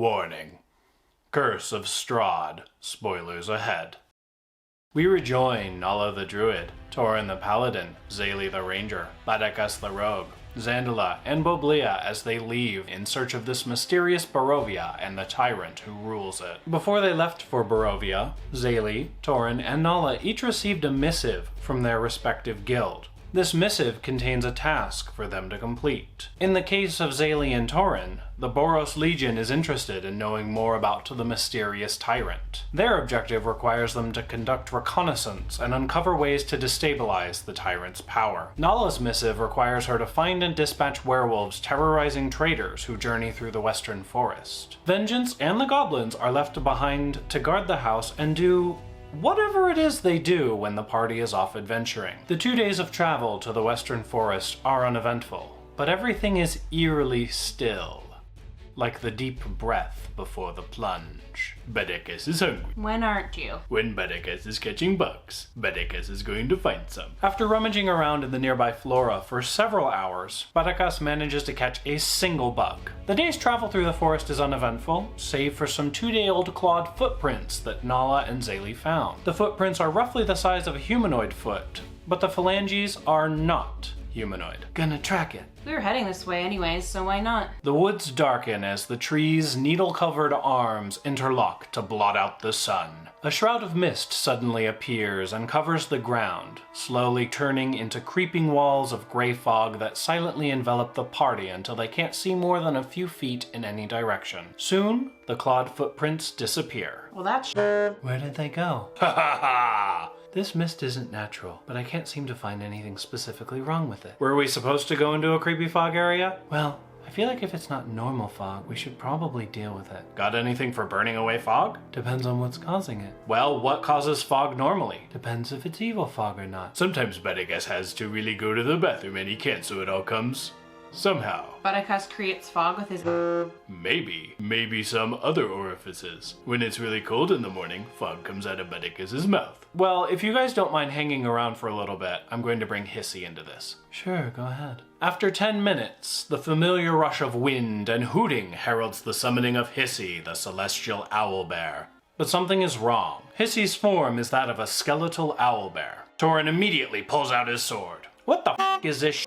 Warning. Curse of Strahd. Spoilers ahead. We rejoin Nala the Druid, Torin the Paladin, Zayli the Ranger, Badakas the Rogue, Zandala, and Boblia as they leave in search of this mysterious Barovia and the tyrant who rules it. Before they left for Barovia, Zayli, Torin, and Nala each received a missive from their respective guild. This missive contains a task for them to complete. In the case of Zayli and Torin, the Boros Legion is interested in knowing more about the mysterious tyrant. Their objective requires them to conduct reconnaissance and uncover ways to destabilize the tyrant's power. Nala's missive requires her to find and dispatch werewolves terrorizing traders who journey through the Western Forest. Vengeance and the goblins are left behind to guard the house and do whatever it is they do when the party is off adventuring. The 2 days of travel to the Western Forest are uneventful, but everything is eerily still, like the deep breath before the plunge. Badakas is hungry. When aren't you? When Badakas is catching bugs, Badakas is going to find some. After rummaging around in the nearby flora for several hours, Badakas manages to catch a single bug. The day's travel through the forest is uneventful, save for some 2-day-old clawed footprints that Nala and Zayli found. The footprints are roughly the size of a humanoid foot, but the phalanges are not humanoid. Gonna track it. We were heading this way anyways, so why not? The woods darken as the trees' needle-covered arms interlock to blot out the sun. A shroud of mist suddenly appears and covers the ground, slowly turning into creeping walls of gray fog that silently envelop the party until they can't see more than a few feet in any direction. Soon, the clawed footprints disappear. Well, that's Where did they go? Ha ha ha! This mist isn't natural, but I can't seem to find anything specifically wrong with it. Were we supposed to go into a creepy fog area? Well, I feel like if it's not normal fog, we should probably deal with it. Got anything for burning away fog? Depends on what's causing it. Well, what causes fog normally? Depends if it's evil fog or not. Sometimes Badakas has to really go to the bathroom and he can't, so it all comes somehow. Badakas creates fog with his Maybe some other orifices. When it's really cold in the morning, fog comes out of Badakas' mouth. Well, if you guys don't mind hanging around for a little bit, I'm going to bring Hissy into this. Sure, go ahead. After 10 minutes, the familiar rush of wind and hooting heralds the summoning of Hissy, the celestial owlbear. But something is wrong. Hissy's form is that of a skeletal owlbear. Torin immediately pulls out his sword. What the f*** is this sh**?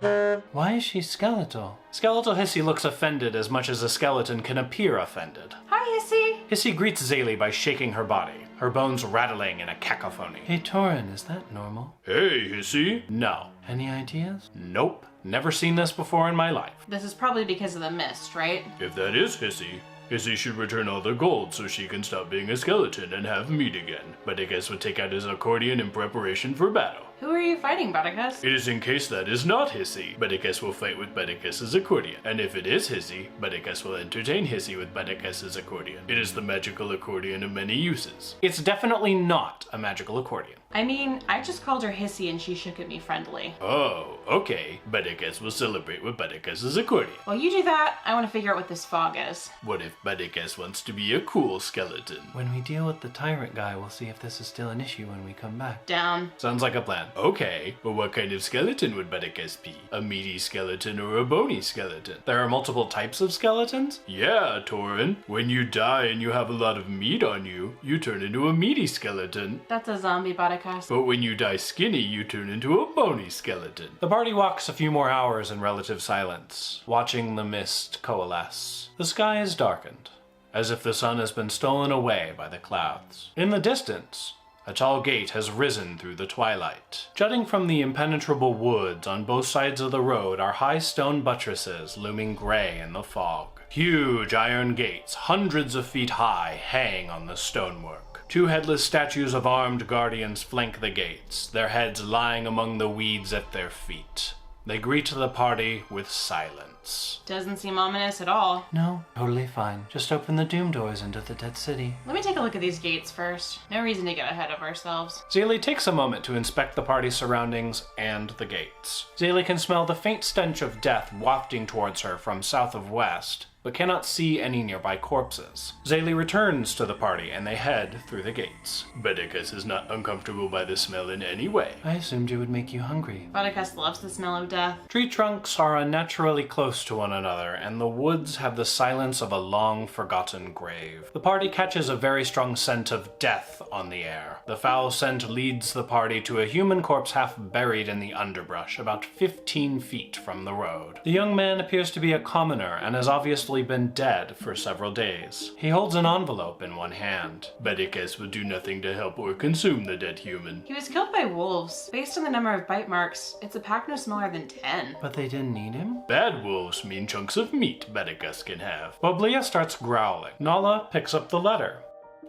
Why is she skeletal? Skeletal Hissy looks offended as much as a skeleton can appear offended. Hi, Hissy! Hissy greets Zayli by shaking her body, her bones rattling in a cacophony. Hey Torin, is that normal? Hey Hissy! No. Any ideas? Nope. Never seen this before in my life. This is probably because of the mist, right? If that is Hissy, Hissy should return all the gold so she can stop being a skeleton and have meat again. Badakas would take out his accordion in preparation for battle. Who are you fighting, Badakas? It is in case that is not Hissy. Badakas will fight with Badakas' accordion. And if it is Hissy, Badakas will entertain Hissy with Badakas' accordion. It is the magical accordion of many uses. It's definitely not a magical accordion. I mean, I just called her Hissy and she shook at me friendly. Oh, okay. Badakas will celebrate with Badakas' accordion. While you do that, I want to figure out what this fog is. What if Badakas wants to be a cool skeleton? When we deal with the tyrant guy, we'll see if this is still an issue when we come back. Down. Sounds like a plan. Okay, but what kind of skeleton would Badakas be? A meaty skeleton or a bony skeleton? There are multiple types of skeletons? Yeah, Torin. When you die and you have a lot of meat on you, you turn into a meaty skeleton. That's a zombie, Badakas. But when you die skinny, you turn into a bony skeleton. The party walks a few more hours in relative silence, watching the mist coalesce. The sky is darkened, as if the sun has been stolen away by the clouds. In the distance, a tall gate has risen through the twilight. Jutting from the impenetrable woods on both sides of the road are high stone buttresses looming gray in the fog. Huge iron gates, hundreds of feet high, hang on the stonework. 2 headless statues of armed guardians flank the gates, their heads lying among the weeds at their feet. They greet the party with silence. Doesn't seem ominous at all. No, totally fine. Just open the doom doors into the dead city. Let me take a look at these gates first. No reason to get ahead of ourselves. Zayli takes a moment to inspect the party's surroundings and the gates. Zayli can smell the faint stench of death wafting towards her from south of west, but cannot see any nearby corpses. Zaylee returns to the party and they head through the gates. Bedikus is not uncomfortable by the smell in any way. I assumed it would make you hungry. Butticus loves the smell of death. Tree trunks are unnaturally close to one another, and the woods have the silence of a long-forgotten grave. The party catches a very strong scent of death on the air. The foul scent leads the party to a human corpse half buried in the underbrush, about 15 feet from the road. The young man appears to be a commoner and has obviously been dead for several days. He holds an envelope in one hand. Bedikus would do nothing to help or consume the dead human. He was killed by wolves. Based on the number of bite marks, it's a pack no smaller than 10. But they didn't eat him? Bad wolves mean chunks of meat Bedikus can have. Boblia starts growling. Nala picks up the letter.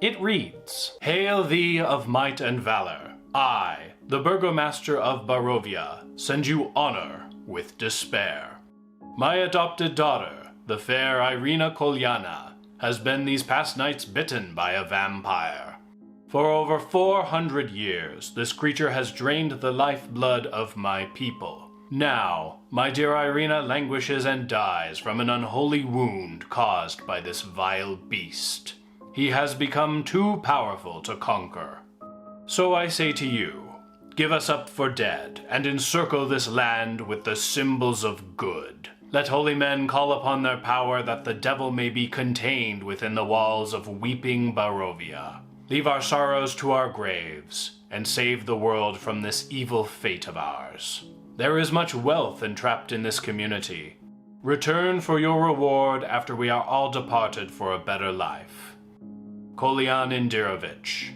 It reads, Hail thee of might and valor. I, the burgomaster of Barovia, send you honor with despair. My adopted daughter, the fair Irina Kolyana, has been these past nights bitten by a vampire. For over 400 years, this creature has drained the lifeblood of my people. Now, my dear Irina languishes and dies from an unholy wound caused by this vile beast. He has become too powerful to conquer. So I say to you, give us up for dead, and encircle this land with the symbols of good. Let holy men call upon their power that the devil may be contained within the walls of weeping Barovia. Leave our sorrows to our graves, and save the world from this evil fate of ours. There is much wealth entrapped in this community. Return for your reward after we are all departed for a better life. Kolyan Indirovich,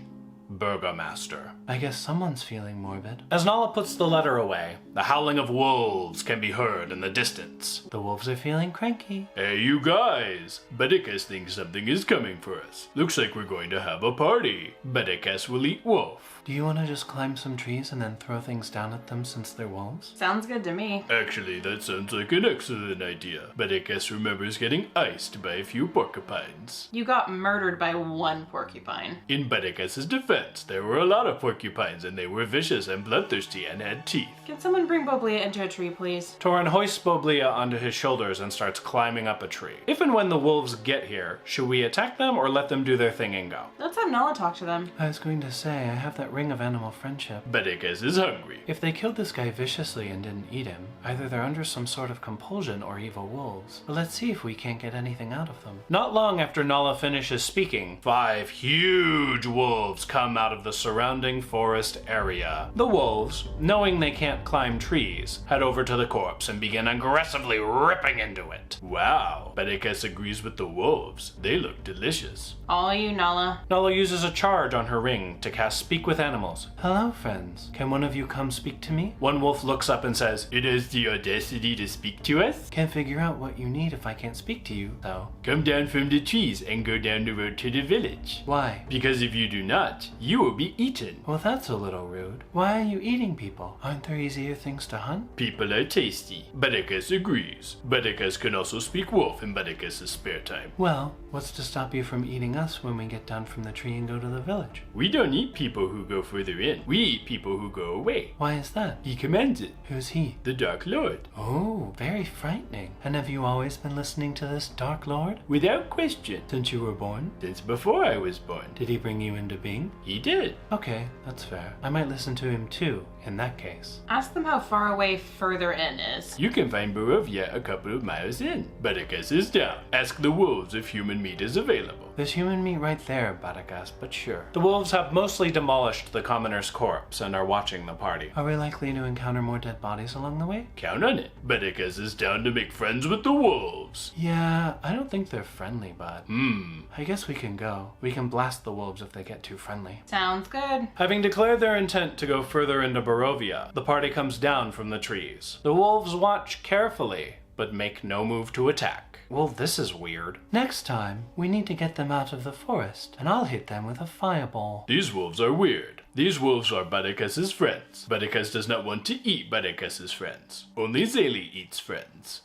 Burgomaster. I guess someone's feeling morbid. As Nala puts the letter away, the howling of wolves can be heard in the distance. The wolves are feeling cranky. Hey, you guys! Bedikus thinks something is coming for us. Looks like we're going to have a party. Bedikus will eat wolf. Do you want to just climb some trees and then throw things down at them since they're wolves? Sounds good to me. Actually, that sounds like an excellent idea. Bedikus remembers getting iced by a few porcupines. You got murdered by one porcupine. In Bedikus's defense, there were a lot of porcupines and they were vicious and bloodthirsty and had teeth. Can someone bring Boblia into a tree, please? Torin hoists Boblia onto his shoulders and starts climbing up a tree. If and when the wolves get here, should we attack them or let them do their thing and go? Let's have Nala talk to them. I was going to say, I have that ring of animal friendship. Bedikus is hungry. If they killed this guy viciously and didn't eat him, either they're under some sort of compulsion or evil wolves. But let's see if we can't get anything out of them. Not long after Nala finishes speaking, 5 huge wolves come out of the surrounding forest area. The wolves, knowing they can't climb trees, head over to the corpse and begin aggressively ripping into it. Wow, Bedikus agrees with the wolves. They look delicious. All you, Nala. Nala uses a charge on her ring to cast Speak with Animals. Hello, friends. Can one of you come speak to me? One wolf looks up and says, It has the audacity to speak to us? Can't figure out what you need if I can't speak to you, though. Come down from the trees and go down the road to the village. Why? Because if you do not, you will be eaten. Well, that's a little rude. Why are you eating people? Aren't there easier things to hunt? People are tasty. Bedikus agrees. Bedikus can also speak wolf in Bedikus' spare time. Well, what's to stop you from eating us when we get down from the tree and go to the village? We don't eat people who go further in. We eat people who go away. Why is that? He commands it. Who's he? The Dark Lord. Oh, very frightening. And have you always been listening to this Dark Lord? Without question. Since you were born? Since before I was born. Did he bring you into being? He did. Okay, that's fair. I might listen to him too, in that case. Ask them how far away further in is. You can find Barovia a couple of miles in. Bedikus is down. Ask the wolves if human meat is available. There's human meat right there, Bedikus, but sure. The wolves have mostly demolished the commoner's corpse and are watching the party. Are we likely to encounter more dead bodies along the way? Count on it. Bedikus is down to make friends with the wolves. Yeah, I don't think they're friendly, bud. I guess we can go. We can blast the wolves if they get too friendly. Sounds good. Having declared their intent to go further into Barovia, the party comes down from the trees. The wolves watch carefully, but make no move to attack. Well, this is weird. Next time, we need to get them out of the forest, and I'll hit them with a fireball. These wolves are weird. These wolves are Bedikus' friends. Bedikus does not want to eat Bedikus' friends. Only Zaylee eats friends.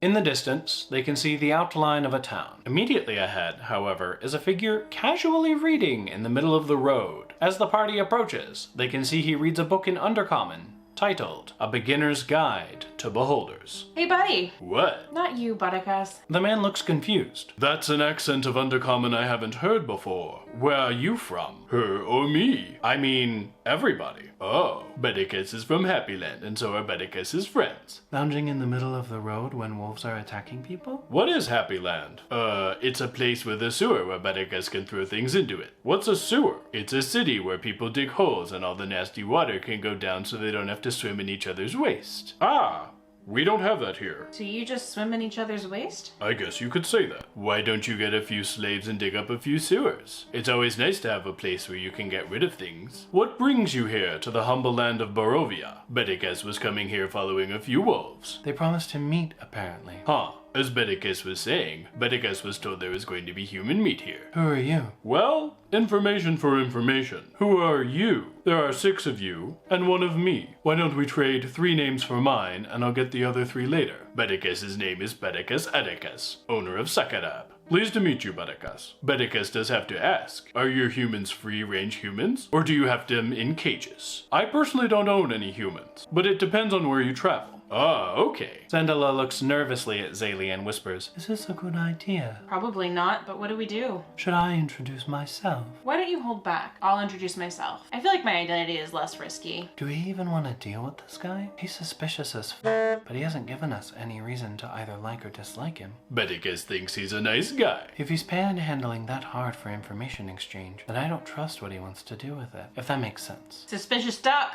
In the distance, they can see the outline of a town. Immediately ahead, however, is a figure casually reading in the middle of the road. As the party approaches, they can see he reads a book in Undercommon, titled A Beginner's Guide to beholders. Hey, buddy. What? Not you, Butticus. The man looks confused. That's an accent of Undercommon I haven't heard before. Where are you from? Her or me? I mean, everybody. Oh, Bedicus is from Happyland, and so are Bedicus's friends. Lounging in the middle of the road when wolves are attacking people? What is Happyland? It's a place with a sewer where Bedicus can throw things into it. What's a sewer? It's a city where people dig holes and all the nasty water can go down so they don't have to swim in each other's waste. Ah, we don't have that here. So you just swim in each other's waste? I guess you could say that. Why don't you get a few slaves and dig up a few sewers? It's always nice to have a place where you can get rid of things. What brings you here to the humble land of Barovia? Bedicus was coming here following a few wolves. They promised to meet, apparently. Huh. As Bedicus was saying, Bedicus was told there was going to be human meat here. Who are you? Well, information for information. Who are you? There are 6 of you, and 1 of me. Why don't we trade 3 names for mine, and I'll get the other 3 later. Bedicus's name is Bedicus Edicus, owner of Sakarab. Pleased to meet you, Bedicus. Bedicus does have to ask, are your humans free-range humans, or do you have them in cages? I personally don't own any humans, but it depends on where you travel. Ah, okay. Zandala looks nervously at Zaylee and whispers, "Is this a good idea? Probably not, but what do we do? Should I introduce myself? Why don't you hold back? I'll introduce myself. I feel like my identity is less risky. Do we even want to deal with this guy? He's suspicious as but he hasn't given us any reason to either like or dislike him. Bedicus thinks he's a nice guy. If he's panhandling that hard for information exchange, then I don't trust what he wants to do with it, if that makes sense. Suspicious duck.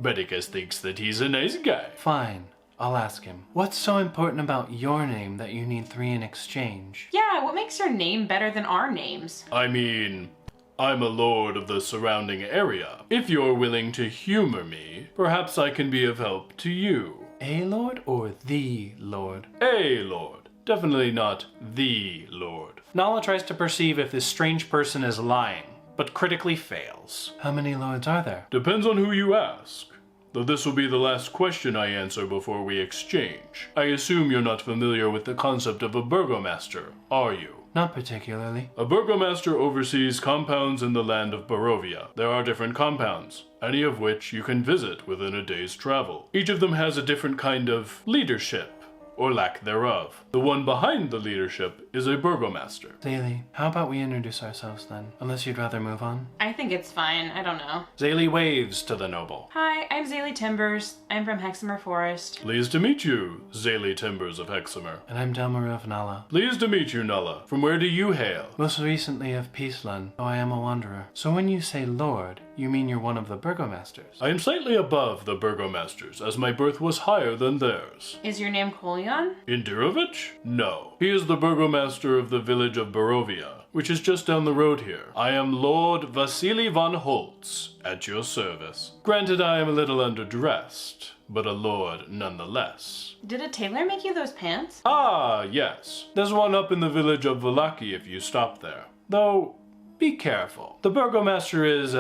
Bedicus thinks that he's a nice guy. Fine. I'll ask him. What's so important about your name that you need 3 in exchange? Yeah, what makes your name better than our names? I mean, I'm a lord of the surrounding area. If you're willing to humor me, perhaps I can be of help to you. A lord or the lord? A lord. Definitely not the lord. Nala tries to perceive if this strange person is lying, but critically fails. How many lords are there? Depends on who you ask. Though this will be the last question I answer before we exchange. I assume you're not familiar with the concept of a burgomaster, are you? Not particularly. A burgomaster oversees compounds in the land of Barovia. There are different compounds, any of which you can visit within a day's travel. Each of them has a different kind of leadership, or lack thereof. The one behind the leadership is a burgomaster. Zaylee, how about we introduce ourselves then? Unless you'd rather move on? I think it's fine. I don't know. Zaylee waves to the noble. Hi, I'm Zaylee Timbers. I'm from Hexamer Forest. Pleased to meet you, Zaylee Timbers of Hexamer. And I'm Delmar of Nala. Pleased to meet you, Nulla. From where do you hail? Most recently of Peaceland, though I am a wanderer. So when you say lord, you mean you're one of the burgomasters? I am slightly above the burgomasters, as my birth was higher than theirs. Is your name Kolyan? Indirovich? No. He is the burgomaster of the village of Barovia, which is just down the road here. I am Lord Vasily von Holtz, at your service. Granted, I am a little underdressed, but a lord nonetheless. Did a tailor make you those pants? Ah, yes. There's one up in the village of Valaki if you stop there. Though, be careful. The burgomaster is,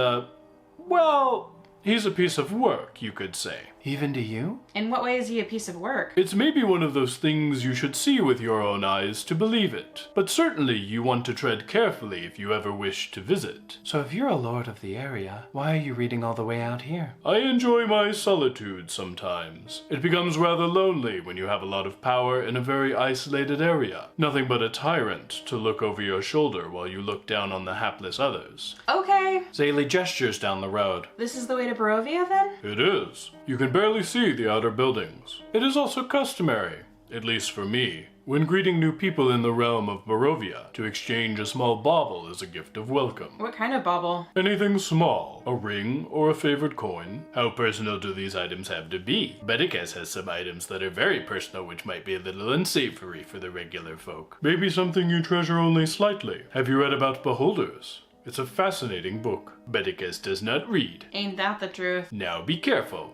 well, he's a piece of work, you could say. Even to you? In what way is he a piece of work? It's maybe one of those things you should see with your own eyes to believe it. But certainly you want to tread carefully if you ever wish to visit. So if you're a lord of the area, why are you reading all the way out here? I enjoy my solitude sometimes. It becomes rather lonely when you have a lot of power in a very isolated area. Nothing but a tyrant to look over your shoulder while you look down on the hapless others. Okay. Zaylee gestures down the road. This is the way to Barovia then? It is. You can barely see the outer buildings. It is also customary, at least for me, when greeting new people in the realm of Barovia, to exchange a small bauble as a gift of welcome. What kind of bauble? Anything small, a ring or a favorite coin. How personal do these items have to be? Bedicus has some items that are very personal which might be a little unsavory for the regular folk. Maybe something you treasure only slightly. Have you read about beholders? It's a fascinating book. Bedicus does not read. Ain't that the truth? Now be careful.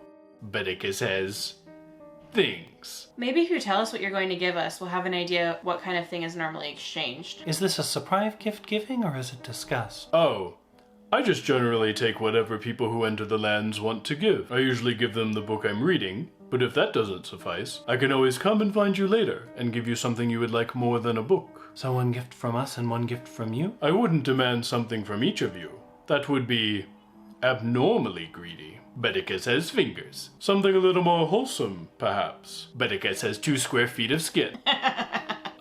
Bedicus has things. Maybe if you tell us what you're going to give us, we'll have an idea what kind of thing is normally exchanged. Is this a surprise gift giving or is it discussed? Oh, I just generally take whatever people who enter the lands want to give. I usually give them the book I'm reading, but if that doesn't suffice, I can always come and find you later and give you something you would like more than a book. So 1 gift from us and 1 gift from you? I wouldn't demand something from each of you. That would be abnormally greedy. Bedicus has fingers. Something a little more wholesome, perhaps. Bedicus has 2 square feet of skin.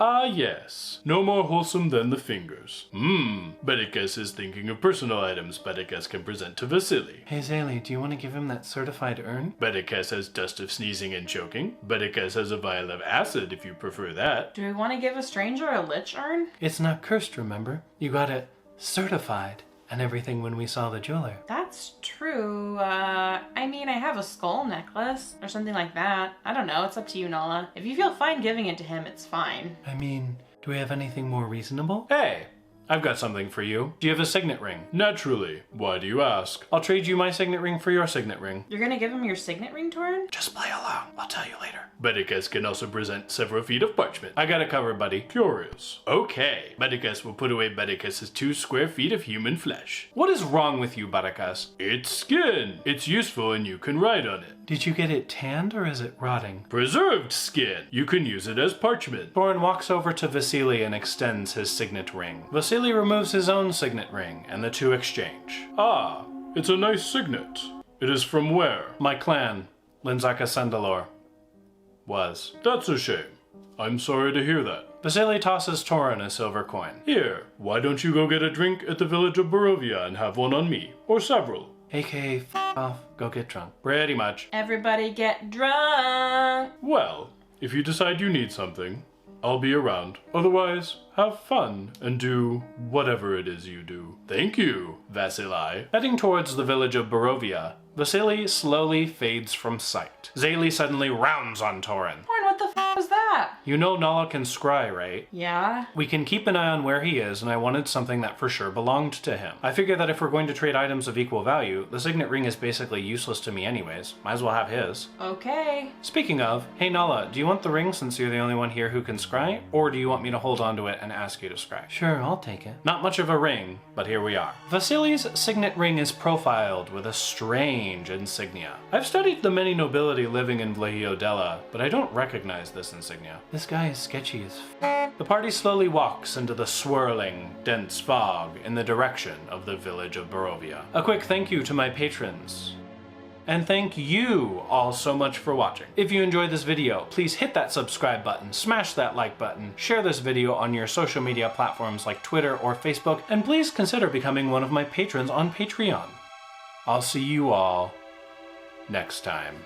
Ah, yes. No more wholesome than the fingers. Bedicus is thinking of personal items Bedicus can present to Vasily. Hey Zayli, do you want to give him that certified urn? Bedicus has dust of sneezing and choking. Bedicus has a vial of acid if you prefer that. Do we want to give a stranger a lich urn? It's not cursed, remember? You got it certified and everything when we saw the jeweler. That's true. I mean, I have a skull necklace or something like that. I don't know. It's up to you, Nala. If you feel fine giving it to him, it's fine. I mean, do we have anything more reasonable? Hey, I've got something for you. Do you have a signet ring? Naturally. Why do you ask? I'll trade you my signet ring for your signet ring. You're gonna give him your signet ring, Torin? Just play along. I'll tell you later. Bedicus can also present several feet of parchment. I got it covered, buddy. Curious. Okay. Bedicus will put away Bedicus's 2 square feet of human flesh. What is wrong with you, Bedicus? It's skin. It's useful and you can ride on it. Did you get it tanned or is it rotting? Preserved skin. You can use it as parchment. Torin walks over to Vasily and extends his signet ring. Vasily removes his own signet ring and the two exchange. Ah, it's a nice signet. It is from where? My clan, Linzaka Sandalor. Was. That's a shame. I'm sorry to hear that. Vasily tosses Torin a silver coin. Here, why don't you go get a drink at the village of Barovia and have one on me? Or several. AKA, f off, go get drunk. Pretty much. Everybody get drunk! Well, if you decide you need something, I'll be around. Otherwise, have fun and do whatever it is you do. Thank you, Vasily. Heading towards the village of Barovia, Vasily slowly fades from sight. Zayli suddenly rounds on Torin. Torin, what the f was that? You know Nala can scry, right? Yeah? We can keep an eye on where he is, and I wanted something that for sure belonged to him. I figure that if we're going to trade items of equal value, the signet ring is basically useless to me anyways. Might as well have his. Okay. Speaking of, hey Nala, do you want the ring since you're the only one here who can scry? Or do you want me to hold on to it and ask you to scry? Sure, I'll take it. Not much of a ring, but here we are. Vasily's signet ring is profiled with a strange insignia. I've studied the many nobility living in Vlahiodela, but I don't recognize this insignia. This guy is sketchy as f. The party slowly walks into the swirling, dense fog in the direction of the village of Barovia. A quick thank you to my patrons. And thank you all so much for watching. If you enjoyed this video, please hit that subscribe button, smash that like button, share this video on your social media platforms like Twitter or Facebook, and please consider becoming one of my patrons on Patreon. I'll see you all next time.